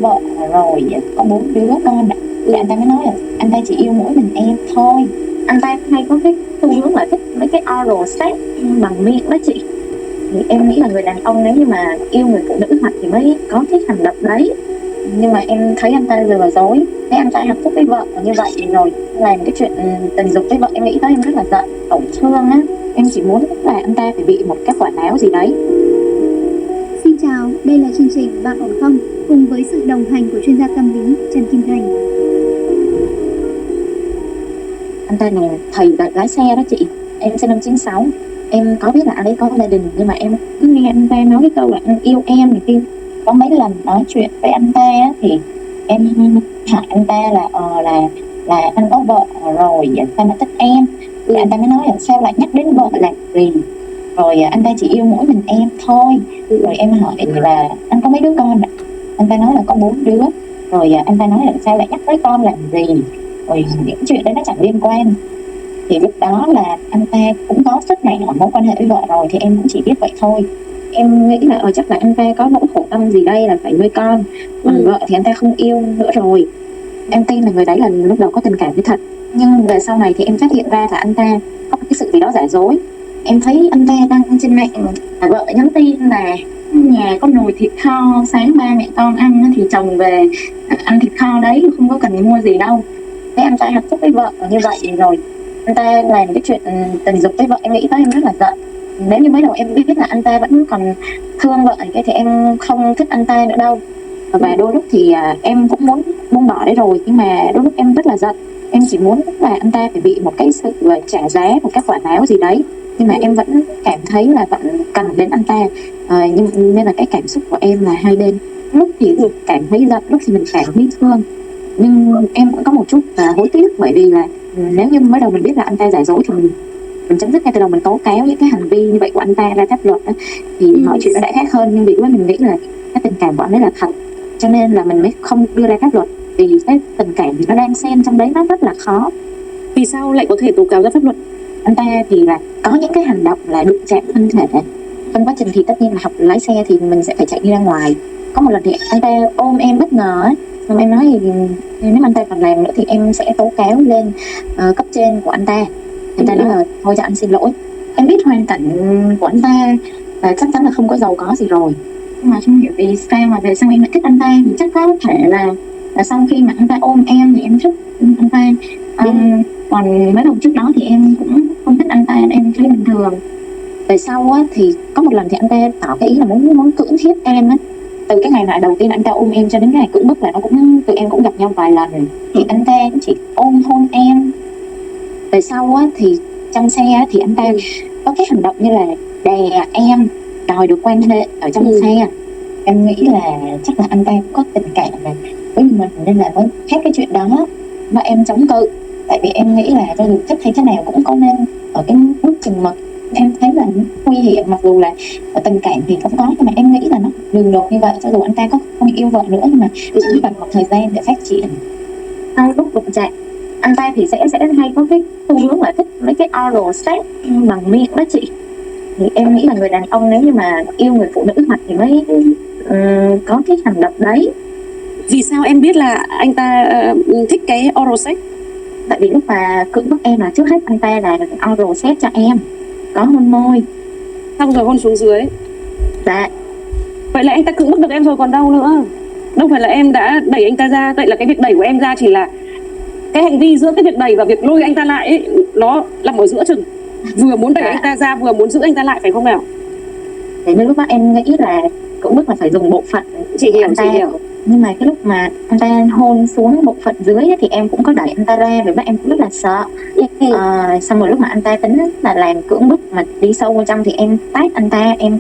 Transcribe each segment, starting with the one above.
vợ rồi, có 4 đứa con. Thì anh ta mới nói là anh ta chỉ yêu mỗi mình em thôi. Anh ta hay có cái xu hướng là thích mấy cái oral sex bằng miệng đó chị. Thì em nghĩ là người đàn ông nếu như mà yêu người phụ nữ thật thì mới có cái hành động đấy. Nhưng mà em thấy anh ta lừa dối, thấy anh ta hạnh phúc với vợ như vậy rồi làm cái chuyện tình dục với vợ, em nghĩ tới em rất là giận, tổn thương á. Em chỉ muốn là anh ta phải bị một cái quả báo gì đấy. Xin chào, đây là chương trình Bạn ổn không? Cùng với sự đồng hành của chuyên gia tâm lý Trần Kim Thành. Anh ta là thầy dạy lái xe đó chị. Em sinh năm 96. Em có biết là anh ấy có gia đình, nhưng mà em cứ nghe anh ta nói cái câu là anh yêu em thì khi có mấy lần nói chuyện với anh ta thì em hỏi anh ta là anh có vợ rồi, sao mà thích em. Thì anh ta mới nói là sao lại nhắc đến vợ làm gì, rồi anh ta chỉ yêu mỗi mình em thôi. Rồi em hỏi là anh có mấy đứa con ạ? Anh ta nói là có 4 đứa. Rồi anh ta nói là sao lại nhắc tới con làm gì, rồi những chuyện đấy nó chẳng liên quan. Thì lúc đó là anh ta cũng có sức mạnh ở mối quan hệ với vợ rồi, thì em cũng chỉ biết vậy thôi. Em nghĩ là chắc là anh ta có nỗi khổ tâm gì đây là phải nuôi con, còn vợ thì anh ta không yêu nữa rồi. Em tin là người đấy là lúc đầu có tình cảm với thật, nhưng về sau này thì em phát hiện ra là anh ta có cái sự gì đó giả dối. Em thấy anh ta đăng trên mạng là vợ nhắn tin là nhà có nồi thịt kho, sáng ba mẹ con ăn thì chồng về ăn thịt kho đấy, không có cần mua gì đâu. Thế anh ta hạnh phúc với vợ như vậy rồi anh ta làm cái chuyện tình dục với vợ, em nghĩ tới em rất là giận. Nếu như mới đầu em biết là anh ta vẫn còn thương vợ cái thì em không thích anh ta nữa đâu. Và đôi lúc thì em cũng muốn buông bỏ đấy rồi, nhưng mà đôi lúc em rất là giận. Em chỉ muốn là anh ta phải bị một cái sự trả giá, một cái quả báo gì đấy. Nhưng mà em vẫn cảm thấy là vẫn cần đến anh ta. Nên là cái cảm xúc của em là hai bên. Lúc thì cảm thấy giận, lúc thì mình cảm thấy thương. Nhưng em cũng có một chút hối tiếc, bởi vì là nếu như mới đầu mình biết là anh ta giả dối thì mình chấm dứt ngay từ đầu, mình tố cáo những cái hành vi như vậy của anh ta ra pháp luật đó, thì mọi chuyện nó đã khác hơn. Nhưng vì lúc mình nghĩ là cái tình cảm của anh ấy là thật, cho nên là mình mới không đưa ra pháp luật, vì cái tình cảm thì nó đang xen trong đấy, nó rất là khó. Vì sao lại có thể tố cáo ra pháp luật? Anh ta thì là có những cái hành động là đụng chạm thân thể. Trong quá trình thì tất nhiên là học lái xe thì mình sẽ phải chạy đi ra ngoài. Có một lần thì anh ta ôm em bất ngờ ấy, nhưng em nói thì nếu anh ta còn làm nữa thì em sẽ tố cáo lên cấp trên của anh ta. Anh ta nói là thôi cho anh xin lỗi. Em biết hoàn cảnh của anh ta và chắc chắn là không có giàu có gì rồi, nhưng mà không hiểu vì sao mà về sau em lại thích anh ta. Thì chắc có thể là sau khi mà anh ta ôm em thì em thích anh ta. Còn mấy lần trước đó thì em cũng không thích anh ta, em thấy bình thường. Về sau á, thì có một lần thì anh ta tỏ cái ý là muốn cưỡng hiếp em á. Từ cái ngày đầu tiên anh ta ôm em cho đến cái ngày cưỡng bức là tụi em cũng gặp nhau vài lần, thì anh ta cũng chỉ ôm hôn em. Về sau á, thì trong xe á, thì anh ta có cái hành động như là đè em, đòi được quan hệ ở trong xe. Em nghĩ là chắc là anh ta có tình cảm với mình, nên là mới khác cái chuyện đó mà em chống cự. Tại vì em nghĩ là cho dù thích hay thế nào cũng có nên ở cái mức chừng mực. Em thấy là nguy hiểm, mặc dù là tình cảm thì cũng có, nhưng mà em nghĩ là nó đường đột như vậy. Cho dù anh ta có không yêu vợ nữa, nhưng mà cũng cần một thời gian để phát triển. Sau lúc đụng chạm, anh ta thì sẽ hay có cái xu hướng là thích mấy cái oral sex bằng miệng đó chị. Thì em nghĩ là người đàn ông nếu như mà yêu người phụ nữ thật thì mới có cái hành động đấy. Vì sao em biết là anh ta thích cái oral sex? Tại vì lúc mà cưỡng bức em là trước hết anh ta là oral sex cho em, có hôn môi, xong rồi hôn xuống dưới. Dạ. Vậy là anh ta cưỡng bức được em rồi còn đâu nữa. Đâu phải là em đã đẩy anh ta ra. Vậy là cái việc đẩy của em ra chỉ là cái hành vi giữa cái việc đẩy và việc lôi anh ta lại ấy, nó nằm ở giữa chừng. Vừa muốn đẩy anh ta ra, vừa muốn giữ anh ta lại, phải không nào? Thế nên lúc đó em nghĩ là cưỡng bức là phải dùng bộ phận. Chị hiểu. Nhưng mà cái lúc mà anh ta hôn xuống bộ phận dưới ấy, thì em cũng có đẩy anh ta ra, vì em cũng rất là sợ. Xong rồi lúc mà anh ta tính là làm cưỡng bức mà đi sâu vào trong thì em tát anh ta, em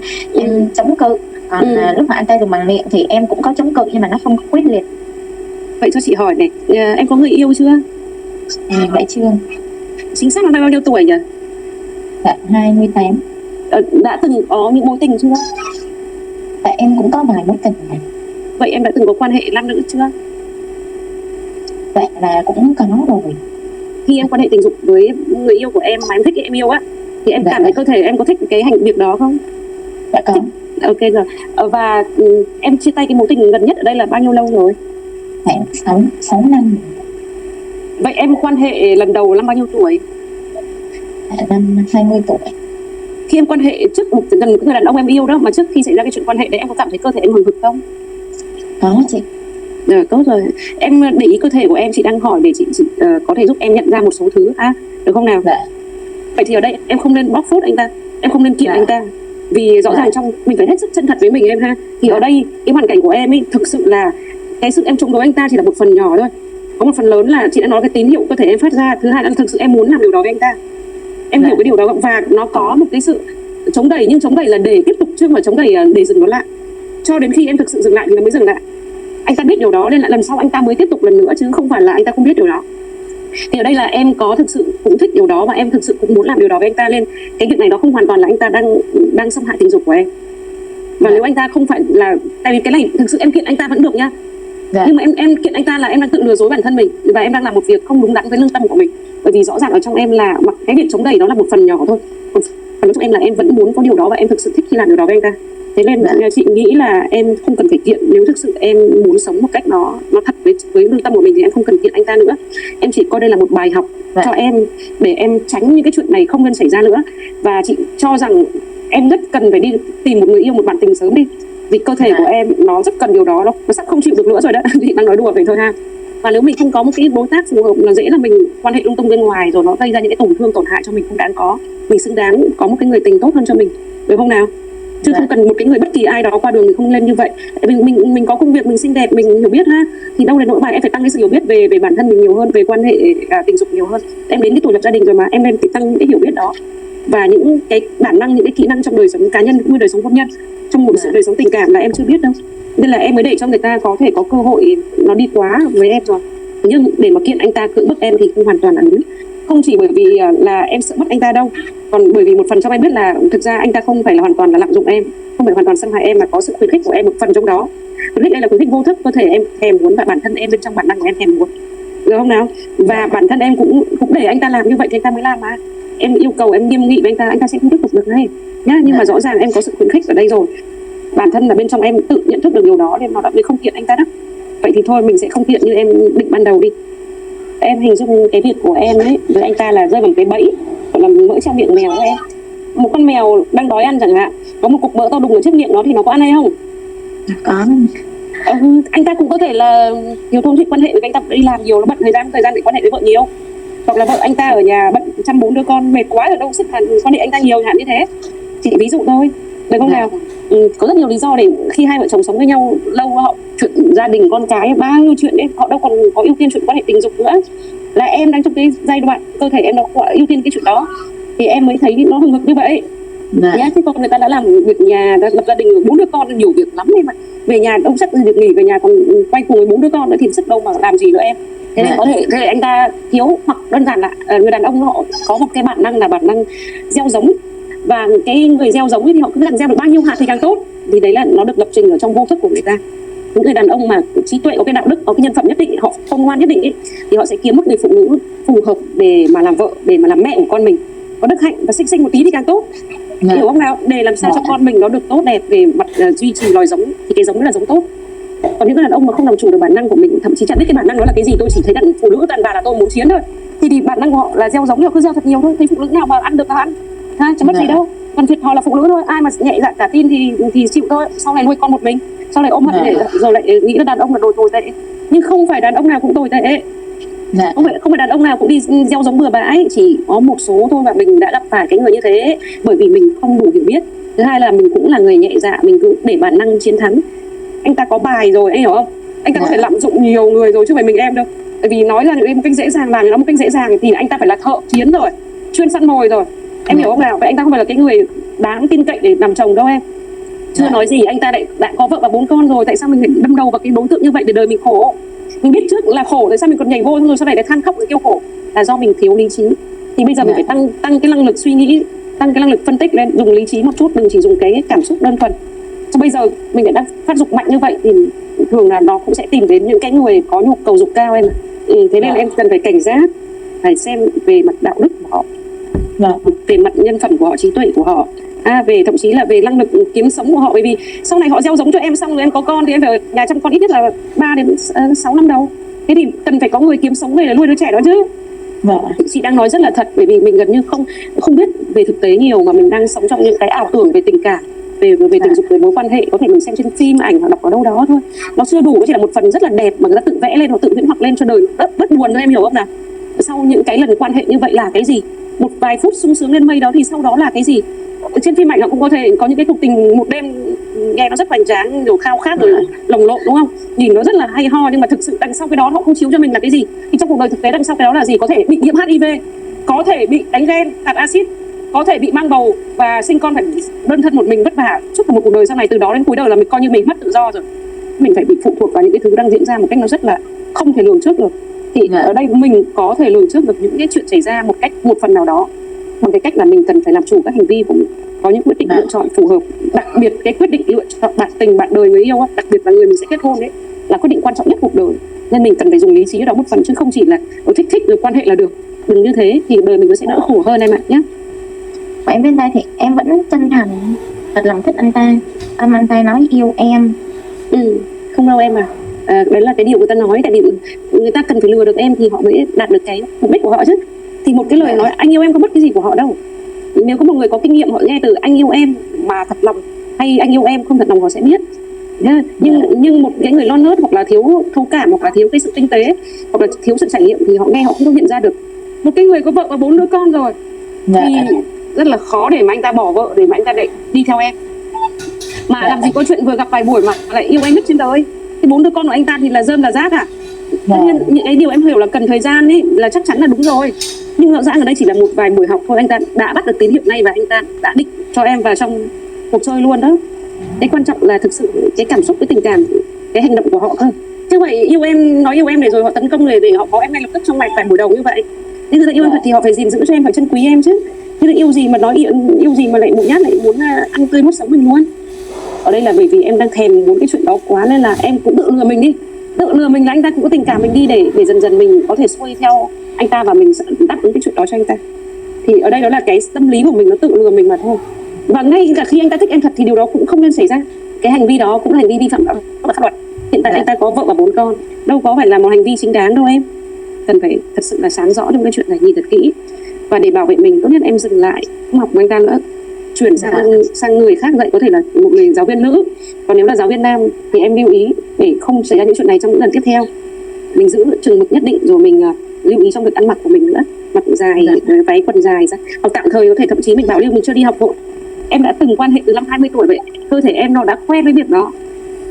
chống cự. Còn lúc mà anh ta dùng bằng miệng thì em cũng có chống cự, nhưng mà nó không có quyết liệt. Vậy cho chị hỏi này, em có người yêu chưa? Vậy chưa. Chính xác là bao nhiêu tuổi nhỉ? Dạ 28. Đã từng có những mối tình chưa? Dạ em cũng có vài mối tình này. Vậy em đã từng có quan hệ nam nữ chưa? Dạ là cũng có rồi. Khi em quan hệ tình dục với người yêu của em mà em thích em yêu á, thì em cảm thấy cơ thể em có thích cái hành việc đó không? Dạ có. Ok rồi. Và em chia tay cái mối tình gần nhất ở đây là bao nhiêu lâu rồi? khoảng 6 năm. Vậy em quan hệ lần đầu năm bao nhiêu tuổi? Năm 20 tuổi. Khi em quan hệ trước gần một người đàn ông em yêu đó, mà trước khi xảy ra cái chuyện quan hệ đấy em có cảm thấy cơ thể em hừng hực không? Có chị. Tốt rồi. Em để ý cơ thể của em, chị đang hỏi để chị có thể giúp em nhận ra một số thứ được không nào? Dạ. Vậy thì ở đây em không nên bóc phốt anh ta, em không nên kiện anh ta, vì rõ ràng trong mình phải hết sức chân thật với mình em ha. Thì ở đây cái hoàn cảnh của em ấy thực sự là cái sự em chống đối anh ta chỉ là một phần nhỏ thôi, có một phần lớn là chị đã nói cái tín hiệu cơ thể em phát ra. Thứ hai là thực sự em muốn làm điều đó với anh ta, em hiểu cái điều đó, và nó có một cái sự chống đẩy, nhưng chống đẩy là để tiếp tục chứ không phải chống đẩy để dừng nó lại. Cho đến khi em thực sự dừng lại thì nó mới dừng lại. Anh ta biết điều đó nên là lần sau anh ta mới tiếp tục lần nữa, chứ không phải là anh ta không biết điều đó. Thì ở đây là em có thực sự cũng thích điều đó và em thực sự cũng muốn làm điều đó với anh ta, nên cái việc này đó không hoàn toàn là anh ta đang xâm hại tình dục của em. Và nếu anh ta không phải là, tại vì cái này thực sự em kiện anh ta vẫn được nhá. Nhưng mà em kiện anh ta là em đang tự lừa dối bản thân mình và em đang làm một việc không đúng đắn với lương tâm của mình. Bởi vì rõ ràng ở trong em là cái việc chống đẩy đó là một phần nhỏ thôi, còn phần trong em là em vẫn muốn có điều đó và em thực sự thích khi làm điều đó với anh ta. Thế nên chị nghĩ là em không cần phải kiện. Nếu thực sự em muốn sống một cách nó thật với lương tâm của mình thì em không cần kiện anh ta nữa. Em chỉ coi đây là một bài học cho em để em tránh những cái chuyện này không nên xảy ra nữa. Và chị cho rằng em rất cần phải đi tìm một người yêu, một bạn tình sớm đi, vì cơ thể của em nó rất cần điều đó, nó sắp không chịu được nữa rồi đó. Chị đang nói đùa vậy thôi ha. Và nếu mình không có một cái đối tác phù hợp, là dễ là mình quan hệ lung tung bên ngoài rồi nó gây ra những cái tổn thương tổn hại cho mình không đáng có. Mình xứng đáng có một cái người tình tốt hơn cho mình, được không nào? Chứ không cần một cái người bất kỳ ai đó qua đường mình không lên như vậy. Mình có công việc, mình xinh đẹp, mình hiểu biết ha, thì đâu đến nỗi mà em phải tăng cái sự hiểu biết về bản thân mình nhiều hơn, về quan hệ tình dục nhiều hơn. Em đến cái tuổi lập gia đình rồi mà em nên phải tăng những cái hiểu biết đó và những cái bản năng, những cái kỹ năng trong đời sống cá nhân cũng như đời sống hôn nhân, trong một sự đời sống tình cảm là em chưa biết đâu, nên là em mới để cho người ta có thể có cơ hội nó đi quá với em rồi. Nhưng để mà kiện anh ta cưỡng bức em thì không hoàn toàn là đúng, không chỉ bởi vì là em sợ mất anh ta đâu, còn bởi vì một phần trong em biết là thực ra anh ta không phải là hoàn toàn là lạm dụng em, không phải hoàn toàn xâm hại em, mà có sự khuyến khích của em một phần trong đó. Khuyến khích đây là khuyến khích vô thức, cơ thể em thèm muốn và bản thân em bên trong bản năng của em thèm muốn, được không nào? Và bản thân em cũng để anh ta làm như vậy thì anh ta mới làm mà. Em yêu cầu, em nghiêm nghị với anh ta sẽ không tiếp tục được ngay nhá. Nhưng mà rõ ràng em có sự khuyến khích ở đây rồi, bản thân là bên trong em tự nhận thức được điều đó nên nó đã mới không kiện anh ta đó. Vậy thì thôi mình sẽ không kiện như em định ban đầu đi. Em hình dung cái việc của em ấy với anh ta là rơi vào một cái bẫy, gọi là mỡ trong miệng mèo ấy em. Một con mèo đang đói ăn chẳng hạn, có một cục mỡ to đùng ở trước miệng nó thì nó có ăn hay không? Có. Anh ta cũng có thể là nhiều thông tin quan hệ với anh ta đi làm nhiều, nó bận thời gian để quan hệ với vợ nhiều, hoặc là vợ anh ta ở nhà bận chăm 4 đứa con mệt quá rồi đâu sức quan hệ anh ta nhiều chẳng hạn như thế. Chỉ ví dụ thôi, được không nào? Có rất nhiều lý do để khi hai vợ chồng sống với nhau lâu, họ chuyện gia đình con cái bao nhiêu chuyện đấy, họ đâu còn có ưu tiên chuyện quan hệ tình dục nữa. Là em đang trong cái giai đoạn cơ thể em nó ưu tiên cái chuyện đó thì em mới thấy nó hừng hực như vậy nhá. Chứ còn người ta đã làm việc nhà, đã lập gia đình 4 đứa con, nhiều việc lắm em ạ. Về nhà đâu chắc việc nghỉ, về nhà còn quay cùng với 4 đứa con nữa thì sức đâu mà làm gì nữa em. Thế nên có thể anh ta thiếu, hoặc đơn giản là người đàn ông họ có một cái bản năng là bản năng gieo giống, và cái người gieo giống ấy thì họ cứ càng gieo được bao nhiêu hạt thì càng tốt, thì đấy là nó được lập trình ở trong vô thức của người ta. Những người đàn ông mà trí tuệ, có cái đạo đức, có cái nhân phẩm nhất định, họ khôn ngoan nhất định ấy, thì họ sẽ kiếm một người phụ nữ phù hợp để mà làm vợ, để mà làm mẹ của con mình, có đức hạnh và xinh một tí thì càng tốt. Hiểu không nào? Để làm sao cho con mình nó được tốt đẹp về mặt duy trì loài giống thì cái giống là giống tốt. Còn những người đàn ông mà không làm chủ được bản năng của mình, thậm chí chẳng biết cái bản năng đó là cái gì, tôi chỉ thấy đàn phụ nữ đàn bà là tôi muốn chiến thôi, thì bản năng của họ là gieo giống, họ cứ gieo thật nhiều thôi, thấy phụ nữ nào mà ăn được là ăn ha, chẳng mất gì đâu. Còn thiệt họ là phụ nữ thôi, ai mà nhẹ dạ cả tin thì chịu thôi, sau này nuôi con một mình, sau này ôm hận rồi lại nghĩ là đàn ông là đồ tồi tệ. Nhưng không phải đàn ông nào cũng tồi tệ, không phải đàn ông nào cũng đi gieo giống bừa bãi, chỉ có một số thôi, và mình đã gặp phải cái người như thế bởi vì mình không đủ hiểu biết. Thứ hai là mình cũng là người nhẹ dạ, mình cứ để bản năng chiến thắng. Anh ta có bài rồi, anh hiểu không? Anh ta có thể lạm dụng nhiều người rồi chứ không phải mình em đâu. Bởi vì nói ra một cách dễ dàng, làm nó một cách dễ dàng thì anh ta phải là thợ chiến rồi, chuyên săn mồi rồi. Em hiểu không nào? Vậy anh ta không phải là cái người đáng tin cậy để làm chồng đâu em. Chưa nói gì, anh ta đã có vợ và 4 con rồi, tại sao mình lại đâm đầu vào cái đối tượng như vậy để đời mình khổ? Mình biết trước là khổ, tại sao mình còn nhảy vô rồi sau này lại than khóc kêu khổ? Là do mình thiếu lý trí. Thì bây giờ mình phải tăng cái năng lực suy nghĩ, tăng cái năng lực phân tích lên, dùng lý trí một chút, đừng chỉ dùng cái cảm xúc đơn thuần. Cho bây giờ mình đã phát dục mạnh như vậy thì thường là nó cũng sẽ tìm đến những cái người có nhu cầu dục cao em. Thế nên em cần phải cảnh giác, phải xem về mặt đạo đức của họ, về mặt nhân phẩm của họ, trí tuệ của họ, về thậm chí là về năng lực kiếm sống của họ, bởi vì sau này họ gieo giống cho em xong rồi em có con thì em phải ở nhà chăm con ít nhất là 3 đến 6 năm đầu. Thế thì cần phải có người kiếm sống về để nuôi đứa trẻ đó chứ. Chị đang nói rất là thật, bởi vì mình gần như không biết về thực tế nhiều, mà mình đang sống trong những cái ảo tưởng về tình cảm, về tình dục, về mối quan hệ, có thể mình xem trên phim, ảnh hoặc đọc ở đâu đó thôi. Nó chưa đủ, chỉ là một phần rất là đẹp mà người ta tự vẽ lên hoặc tự viễn hoặc lên cho đời bất buồn thôi, em hiểu không nào? Sau những cái lần quan hệ như vậy là cái gì? Một vài phút sung sướng lên mây đó thì sau đó là cái gì? Trên phim ảnh họ cũng có thể có những cái cuộc tình một đêm nghe nó rất hoành tráng, kiểu khao khát rồi lồng lộn, đúng không? Nhìn nó rất là hay ho, nhưng mà thực sự đằng sau cái đó họ không chiếu cho mình là cái gì. Thì trong cuộc đời thực tế đằng sau cái đó là gì? Có thể bị nhiễm HIV, có thể bị đánh ghen, tạt axit, có thể bị mang bầu và sinh con phải đơn thân một mình vất vả suốt một cuộc đời sau này, từ đó đến cuối đời là mình coi như mình mất tự do rồi. Mình phải bị phụ thuộc vào những cái thứ đang diễn ra một cách nó rất là không thể lường trước được. Thì ở đây mình có thể lường trước được những cái chuyện xảy ra một phần nào đó, bằng cái cách là mình cần phải làm chủ các hành vi của mình, có những quyết định lựa chọn phù hợp. Đặc biệt cái quyết định lựa chọn bạn tình, bạn đời, người yêu, đặc biệt là người mình sẽ kết hôn đấy, là quyết định quan trọng nhất cuộc đời. Nên mình cần phải dùng lý trí đó một phần, chứ không chỉ là thích rồi quan hệ là được. Đừng như thế thì đời mình nó sẽ đỡ khổ hơn em ạ nhé. Và em bên đây thì em vẫn chân thành thật lòng thích anh ta. Anh ta nói yêu em. Không đâu em à. Đấy là cái điều người ta nói, tại vì người ta cần phải lừa được em thì họ mới đạt được cái mục đích của họ chứ. Thì một cái lời nói anh yêu em có mất cái gì của họ đâu. Nếu có một người có kinh nghiệm họ nghe từ anh yêu em mà thật lòng hay anh yêu em không thật lòng họ sẽ biết. Nhưng một cái người non nớt hoặc là thiếu thấu cảm hoặc là thiếu cái sự tinh tế hoặc là thiếu sự trải nghiệm thì họ nghe họ không nhận ra được. Một cái người có vợ và 4 đứa con rồi thì rất là khó để mà anh ta bỏ vợ để mà anh ta lại đi theo em. Mà làm gì có chuyện vừa gặp vài buổi mà lại yêu em nhất trên đời. Thì 4 đứa con của anh ta thì là rơm là rác à? Tất nhiên những cái điều em hiểu là cần thời gian ấy là chắc chắn là đúng rồi. Nhưng rõ ràng ở đây chỉ là một vài buổi học thôi, anh ta đã bắt được tín hiệu ngay và anh ta đã định cho em vào trong cuộc chơi luôn đó. Cái quan trọng là thực sự cái cảm xúc, cái tình cảm, cái hành động của họ cơ. Chứ vậy yêu em, nói yêu em để rồi họ tấn công để họ có em ngay lập tức trong vài buổi đầu như vậy. Nếu người ta yêu em thật thì họ phải gìn giữ cho em, phải trân quý em chứ. Thế là yêu gì mà nói yêu gì mà lại một nhát lại muốn ăn tươi mất sống mình luôn. Ở đây là bởi vì em đang thèm muốn cái chuyện đó quá nên là em cũng tự lừa mình đi. Tự lừa mình là anh ta cũng có tình cảm mình đi để dần dần mình có thể xuôi theo anh ta và mình sẽ đáp ứng cái chuyện đó cho anh ta. Thì ở đây đó là cái tâm lý của mình, nó tự lừa mình mà thôi. Và ngay cả khi anh ta thích em thật thì điều đó cũng không nên xảy ra. Cái hành vi đó cũng là hành vi vi phạm pháp luật. Hiện tại anh ta có vợ và 4 con, đâu có phải là một hành vi chính đáng đâu em. Cần phải thật sự là sáng rõ trong cái chuyện này, nhìn thật kỹ. Và để bảo vệ mình tốt nhất em dừng lại, không học của anh ta nữa, chuyển sang người khác dạy, có thể là một người giáo viên nữ. Còn nếu là giáo viên nam thì em lưu ý để không xảy ra những chuyện này trong những lần tiếp theo. Mình giữ chừng mực nhất định, rồi mình lưu ý trong việc ăn mặc của mình nữa, mặc dài, váy quần dài ra. Hoặc tạm thời có thể thậm chí mình bảo lưu mình chưa đi học vội. Em đã từng quan hệ từ năm 20 tuổi vậy, cơ thể em nó đã quen với việc đó.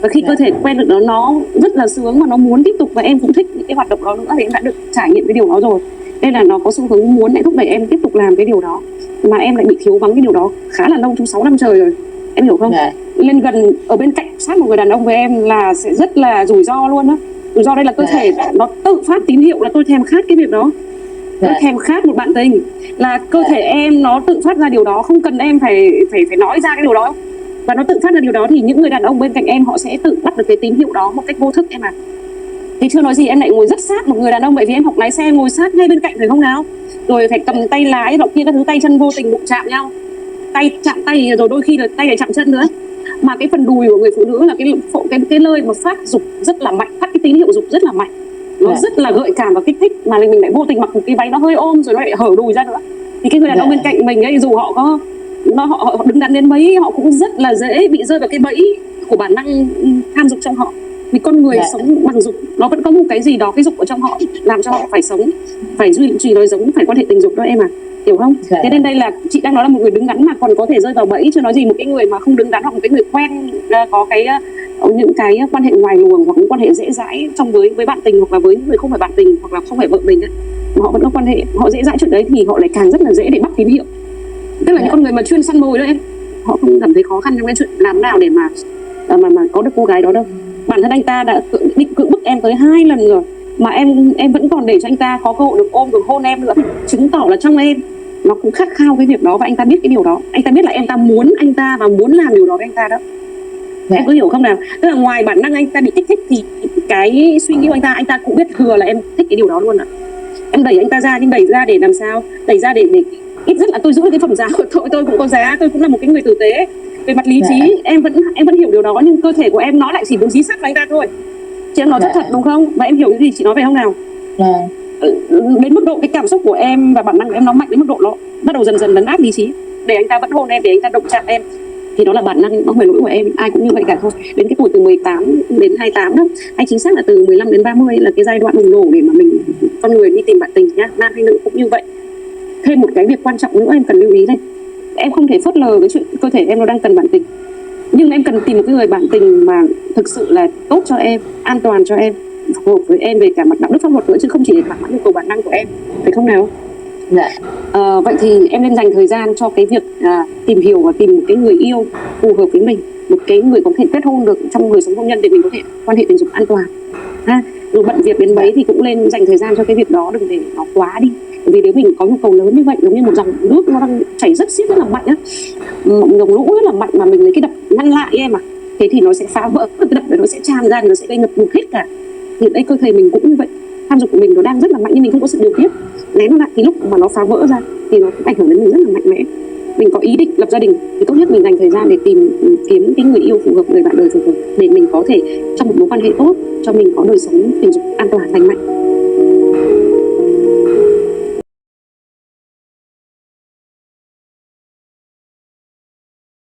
Và khi cơ thể quen được đó, nó rất là sướng mà nó muốn tiếp tục, và em cũng thích những cái hoạt động đó nữa thì em đã được trải nghiệm cái điều đó rồi. Nên là nó có xu hướng muốn lại thúc đẩy em tiếp tục làm cái điều đó, mà em lại bị thiếu vắng cái điều đó khá là lâu, trong 6 năm trời rồi, em hiểu không? Lên gần ở bên cạnh sát một người đàn ông với em là sẽ rất là rủi ro luôn đó. Rủi ro đây là cơ thể nó tự phát tín hiệu là tôi thèm khát cái việc đó, tôi thèm khát một bạn tình, là cơ thể em nó tự phát ra điều đó, không cần em phải nói ra cái điều đó. Và nó tự phát ra điều đó thì những người đàn ông bên cạnh em họ sẽ tự bắt được cái tín hiệu đó một cách vô thức em à. Thì chưa nói gì em lại ngồi rất sát một người đàn ông, bởi vì em học lái xe ngồi sát ngay bên cạnh phải không nào, rồi phải cầm tay lái nọ kia các thứ, tay chân vô tình đụng chạm nhau, tay chạm tay rồi đôi khi là tay lại chạm chân nữa. Mà cái phần đùi của người phụ nữ là cái nơi mà phát dục rất là mạnh, phát cái tín hiệu dục rất là mạnh, nó rất là gợi cảm và kích thích, mà mình lại vô tình mặc một cái váy nó hơi ôm rồi nó lại hở đùi ra nữa. Thì cái người đàn ông bên cạnh mình ấy, dù họ có họ đứng đắn đến mấy, họ cũng rất là dễ bị rơi vào cái bẫy của bản năng tham dục trong họ. Vì con người sống bằng dục, nó vẫn có một cái gì đó, cái dục ở trong họ làm cho họ phải sống, phải duy trì nói giống, phải quan hệ tình dục đó em à, hiểu không? Thế nên đây là chị đang nói là một người đứng đắn mà còn có thể rơi vào bẫy, chứ nói gì một cái người mà không đứng đắn, hoặc một cái người quen có cái những cái quan hệ ngoài luồng hoặc những quan hệ dễ dãi trong với bạn tình, hoặc là với những người không phải bạn tình hoặc là không phải vợ mình ấy, mà họ vẫn có quan hệ, họ dễ dãi chuyện đấy thì họ lại càng rất là dễ để bắt tín hiệu. Tức là những con người mà chuyên săn mồi đó em, họ không cảm thấy khó khăn trong cái chuyện làm nào để mà có được cô gái đó đâu. Bản thân anh ta đã định cưỡng bức em tới 2 lần rồi mà em vẫn còn để cho anh ta có cơ hội được ôm, được hôn em nữa, chứng tỏ là trong em nó cũng khát khao cái việc đó, và anh ta biết cái điều đó. Anh ta biết là em ta muốn anh ta và muốn làm điều đó với anh ta đó. Em có hiểu không nào? Tức là ngoài bản năng anh ta bị kích thích thì cái suy nghĩ của anh ta cũng biết thừa là em thích cái điều đó luôn ạ. Em đẩy anh ta ra, nhưng đẩy ra để làm sao? Đẩy ra để ít nhất là tôi giữ được cái phẩm giá của tôi cũng có giá, tôi cũng là một cái người tử tế. Về mặt lý trí em vẫn hiểu điều đó, nhưng cơ thể của em nó lại chỉ muốn dí sát vào anh ta thôi. Chị em nói rất thật đúng không? Và em hiểu cái gì chị nói phải không nào? Đến mức độ cái cảm xúc của em và bản năng của em nó mạnh đến mức độ nó bắt đầu dần dần lấn át lý trí, để anh ta vẫn hôn em, để anh ta động chạm em, thì đó là bản năng, nó không phải lỗi của em. Ai cũng như vậy cả thôi. Đến cái tuổi từ 18 đến 28 đó, hay chính xác là từ 15 đến 30 là cái giai đoạn bùng nổ để mà mình, con người đi tìm bạn tình nhá, nam hay nữ cũng như vậy. Thêm một cái việc quan trọng nữa em cần lưu ý đây, em không thể phớt lờ cái chuyện cơ thể em nó đang cần bạn tình, nhưng em cần tìm một cái người bạn tình mà thực sự là tốt cho em, an toàn cho em, phù hợp với em về cả mặt đạo đức pháp luật nữa, chứ không chỉ để thỏa mãn nhu cầu bản năng của em, phải không nào? Vậy thì em nên dành thời gian cho cái việc tìm hiểu và tìm một cái người yêu phù hợp với mình, một cái người có thể kết hôn được trong đời sống hôn nhân để mình có thể quan hệ tình dục an toàn ha. Dù bận việc đến mấy thì cũng nên dành thời gian cho cái việc đó, đừng để nó quá đi. Bởi vì nếu mình có nhu cầu lớn như vậy, giống như một dòng nước nó đang chảy rất xiết rất là mạnh á, một dòng lũ rất là mạnh mà mình lấy cái đập ngăn lại em thế thì nó sẽ phá vỡ cái đập để nó sẽ tràn ra, nó sẽ gây ngập ngụt hết cả. Thì đây cơ thể mình cũng như vậy, tham dục của mình nó đang rất là mạnh nhưng mình không có sự điều tiết nén nó lại, thì lúc mà nó phá vỡ ra thì nó ảnh hưởng đến mình rất là mạnh mẽ. Mình có ý định lập gia đình thì tốt nhất mình dành thời gian để tìm kiếm cái người yêu phù hợp, người bạn đời phù hợp, để mình có thể trong một mối quan hệ tốt, cho mình có đời sống tình dục an toàn lành mạnh.